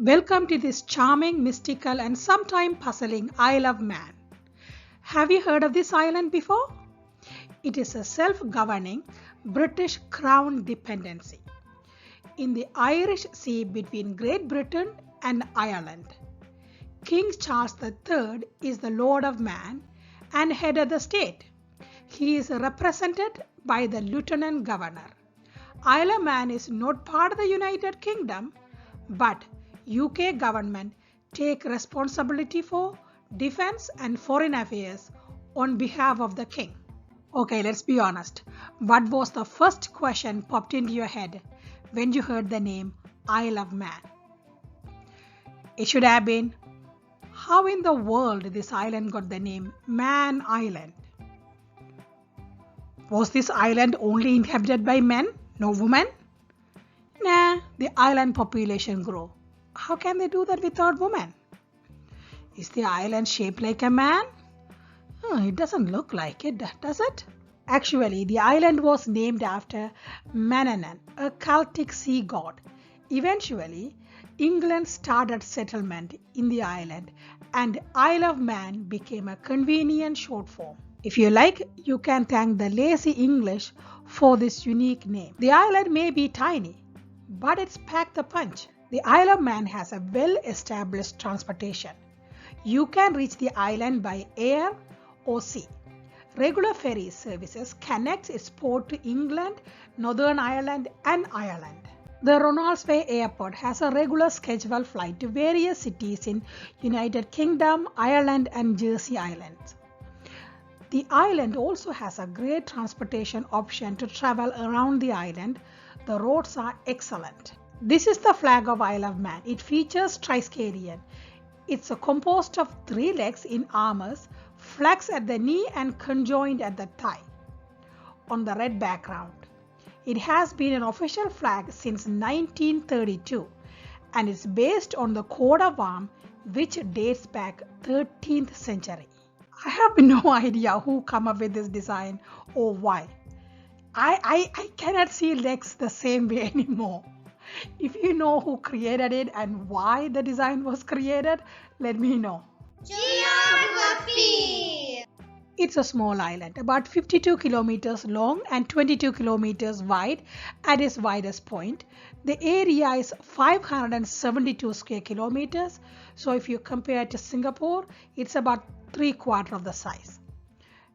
Welcome to this charming, mystical, and sometimes puzzling Isle of Man. Have you heard of this island before? It is a self-governing British Crown Dependency in the Irish Sea between Great Britain and Ireland. King Charles III is the Lord of Man and head of the state. He is represented by the Lieutenant Governor. Isle of Man is not part of the United Kingdom, but UK government take responsibility for defense and foreign affairs on behalf of the king. Okay, let's be honest. What was the first question popped into your head when you heard the name Isle of Man? It should have been, how in the world this island got the name Man Island? Was this island only inhabited by men, no women? Nah, the island population grew. How can they do that without women? Is the island shaped like a man? It doesn't look like it, does it? Actually, the island was named after Manannán, a Celtic sea god. Eventually, England started settlement in the island and Isle of Man became a convenient short form. If you like, you can thank the lazy English for this unique name. The island may be tiny, but it's packed a punch. The Isle of Man has a well-established transportation. You can reach the island by air or sea. Regular ferry services connect its port to England, Northern Ireland and Ireland. The Ronaldsway Airport has a regular scheduled flight to various cities in United Kingdom, Ireland and Jersey Islands. The island also has a great transportation option to travel around the island. The roads are excellent. This is the flag of Isle of Man. It features triskelion. It's composed of 3 legs in armours, flags at the knee and conjoined at the thigh on the red background. It has been an official flag since 1932 and is based on the coat of arms which dates back 13th century. I have no idea who came up with this design or why. I cannot see legs the same way anymore. If you know who created it and why the design was created, let me know. Geography. It's a small island, about 52 kilometers long and 22 kilometers wide at its widest point. The area is 572 square kilometers. So if you compare it to Singapore, it's about 3/4 of the size.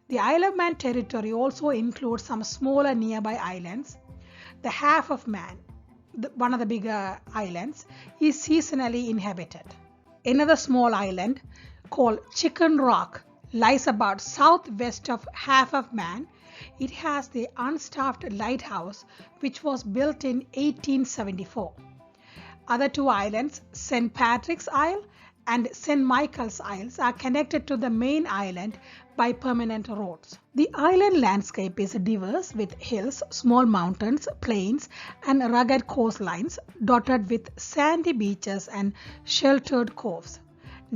The Isle of Man territory also includes some smaller nearby islands. The Half of Man, one of the bigger islands, is seasonally inhabited. Another small island called Chicken Rock lies about southwest of Half of Man. It has the unstaffed lighthouse which was built in 1874. Other 2 islands, St. Patrick's Isle and St. Michael's Isles, are connected to the main island by permanent roads. The island landscape is diverse with hills, small mountains, plains and rugged coastlines dotted with sandy beaches and sheltered coves.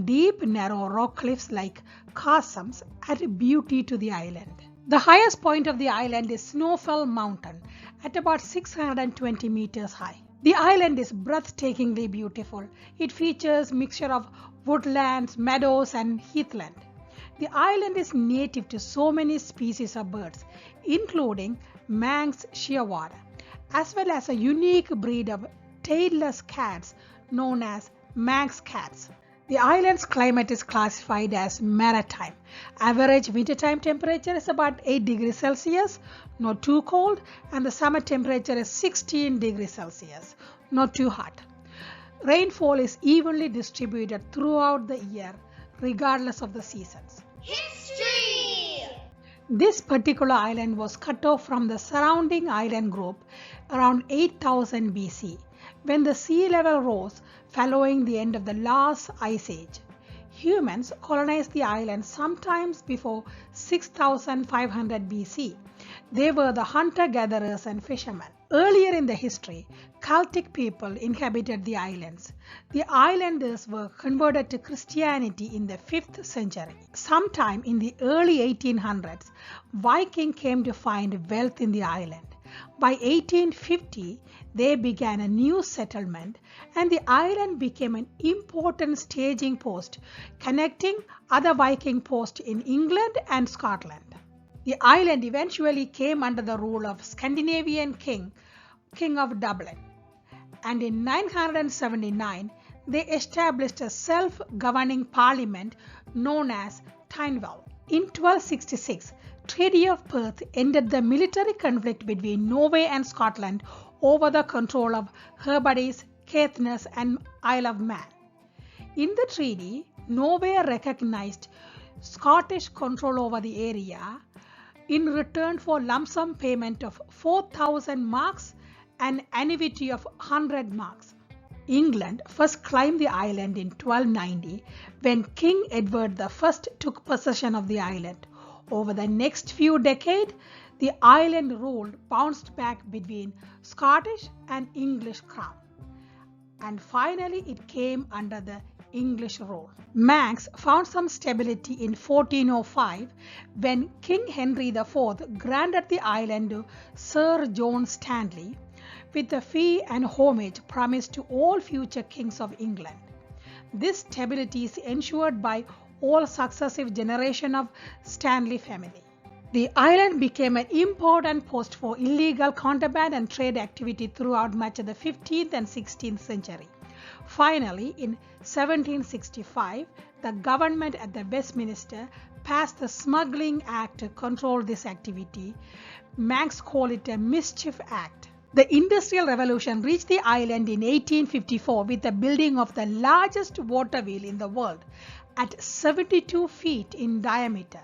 Deep, narrow rock cliffs like chasms add beauty to the island. The highest point of the island is Snowfell Mountain at about 620 meters high. The island is breathtakingly beautiful. It features a mixture of woodlands, meadows and heathland. The island is native to so many species of birds, including Manx shearwater, as well as a unique breed of tailless cats known as Manx cats. The island's climate is classified as maritime. Average wintertime temperature is about 8 degrees Celsius, not too cold, and the summer temperature is 16 degrees Celsius, not too hot. Rainfall is evenly distributed throughout the year, regardless of the seasons. History. This particular island was cut off from the surrounding island group around 8000 BC, when the sea level rose following the end of the last ice age. Humans colonized the island sometimes before 6500 BC. They were the hunter-gatherers and fishermen. Earlier in the history, Celtic people inhabited the islands. The islanders were converted to Christianity in the 5th century. Sometime in the early 1800s, Vikings came to find wealth in the island. By 1850, they began a new settlement and the island became an important staging post connecting other Viking posts in England and Scotland. The island eventually came under the rule of Scandinavian king of Dublin, and in 979 they established a self-governing parliament known as Tynwald. In 1266, Treaty of Perth ended the military conflict between Norway and Scotland over the control of Hebrides, Caithness and Isle of Man. In the treaty, Norway recognized Scottish control over the area in return for lump sum payment of 4,000 marks and annuity of 100 marks. England first claimed the island in 1290 when King Edward I took possession of the island. Over the next few decades, the island rule bounced back between Scottish and English crown. And finally it came under the English rule. Manx found some stability in 1405 when King Henry IV granted the island to Sir John Stanley with the fee and homage promised to all future kings of England. This stability is ensured by all successive generations of Stanley family. The island became an important post for illegal contraband and trade activity throughout much of the 15th and 16th century. Finally, in 1765, the government at the Westminster passed the Smuggling Act to control this activity. Manx call it a Mischief Act. The Industrial Revolution reached the island in 1854 with the building of the largest water wheel in the world at 72 feet in diameter.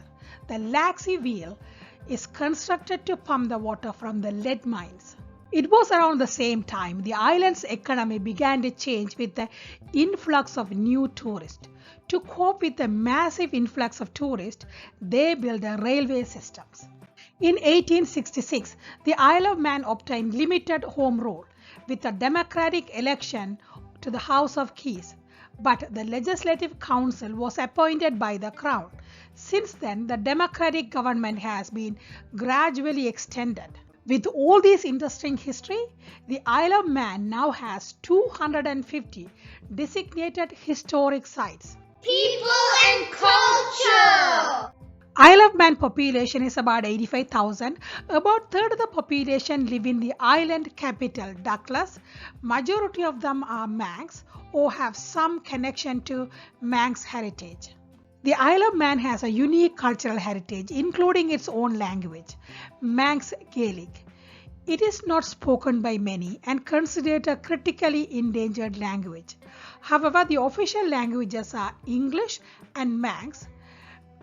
The Laxey wheel is constructed to pump the water from the lead mines. It was around the same time the island's economy began to change with the influx of new tourists. To cope with the massive influx of tourists, they built the railway systems. In 1866, the Isle of Man obtained limited home rule with a democratic election to the House of Keys, but the Legislative Council was appointed by the Crown. Since then, the democratic government has been gradually extended. With all this interesting history, the Isle of Man now has 250 designated historic sites. People and culture. Isle of Man population is about 85,000. About third of the population live in the island capital, Douglas. Majority of them are Manx or have some connection to Manx heritage. The Isle of Man has a unique cultural heritage, including its own language, Manx Gaelic. It is not spoken by many and considered a critically endangered language. However, the official languages are English and Manx.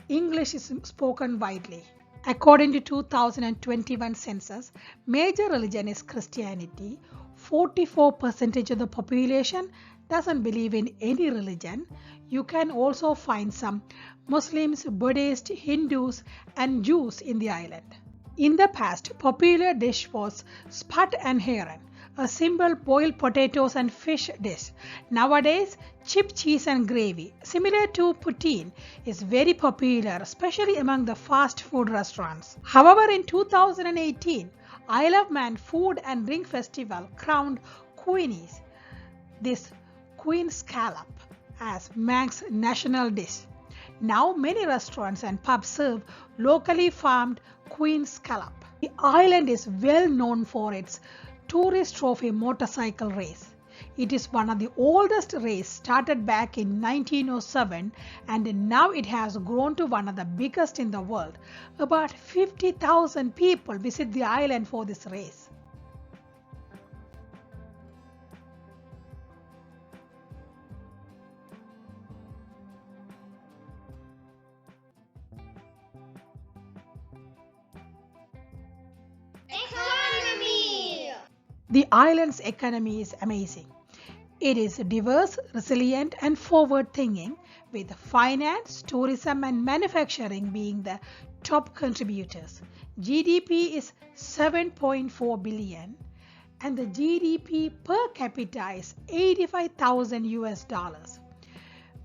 English is spoken widely. According to 2021 census, major religion is Christianity. 44% of the population doesn't believe in any religion. You can also find some Muslims, Buddhists, Hindus and Jews in the island. In the past, popular dish was spud and herring, a simple boiled potatoes and fish dish. Nowadays, chip cheese and gravy, similar to poutine, is very popular, especially among the fast food restaurants. However, in 2018, Isle of Man Food and Drink Festival crowned Queenies, this queen scallop, as Manx national dish. Now many restaurants and pubs serve locally farmed queen scallop. The island is well known for its tourist trophy motorcycle race. It is one of the oldest races, started back in 1907, and now it has grown to one of the biggest in the world. About 50,000 people visit the island for this race. Economy. The island's economy is amazing. It is diverse, resilient and forward-thinking, with finance, tourism and manufacturing being the top contributors. GDP is 7.4 billion and the GDP per capita is 85,000 US dollars,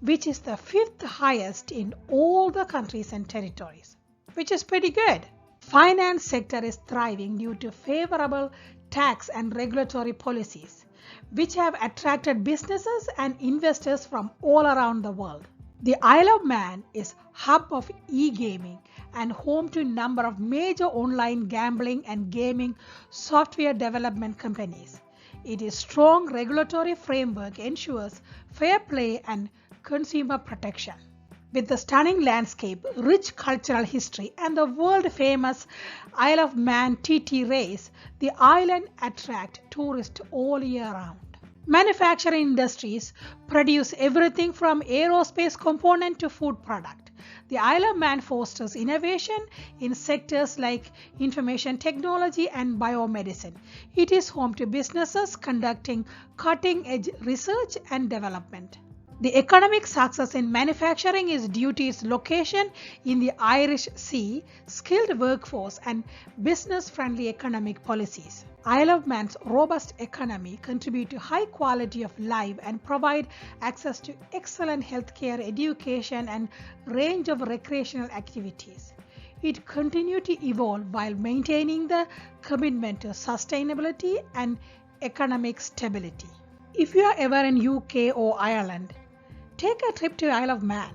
which is the fifth highest in all the countries and territories, which is pretty good. Finance sector is thriving due to favorable tax and regulatory policies, which have attracted businesses and investors from all around the world. The Isle of Man is hub of e-gaming and home to a number of major online gambling and gaming software development companies. Its strong regulatory framework ensures fair play and consumer protection. With the stunning landscape, rich cultural history, and the world-famous Isle of Man TT race, the island attracts tourists all year round. Manufacturing industries produce everything from aerospace component to food product. The Isle of Man fosters innovation in sectors like information technology and biomedicine. It is home to businesses conducting cutting-edge research and development. The economic success in manufacturing is due to its location in the Irish Sea, skilled workforce, and business-friendly economic policies. Isle of Man's robust economy contribute to high quality of life and provide access to excellent healthcare, education, and range of recreational activities. It continues to evolve while maintaining the commitment to sustainability and economic stability. If you are ever in UK or Ireland, take a trip to Isle of Man.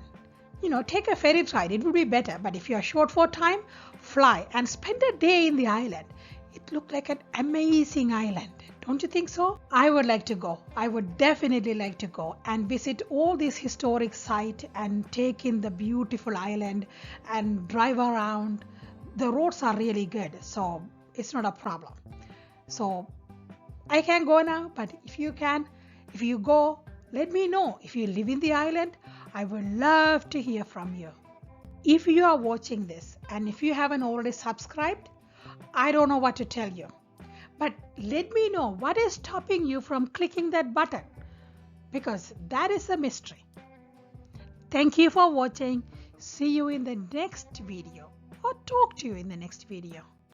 Take a ferry ride, it would be better. But if you are short for time, fly and spend a day in the island. It looked like an amazing island. Don't you think so? I would like to go. I would definitely like to go and visit all these historic sites and take in the beautiful island and drive around. The roads are really good, so it's not a problem. So I can go now, but if you go, let me know. If you live in the island, I would love to hear from you. If you are watching this and if you haven't already subscribed, I don't know what to tell you. But let me know what is stopping you from clicking that button, because that is a mystery. Thank you for watching. See you in the next video, or talk to you in the next video.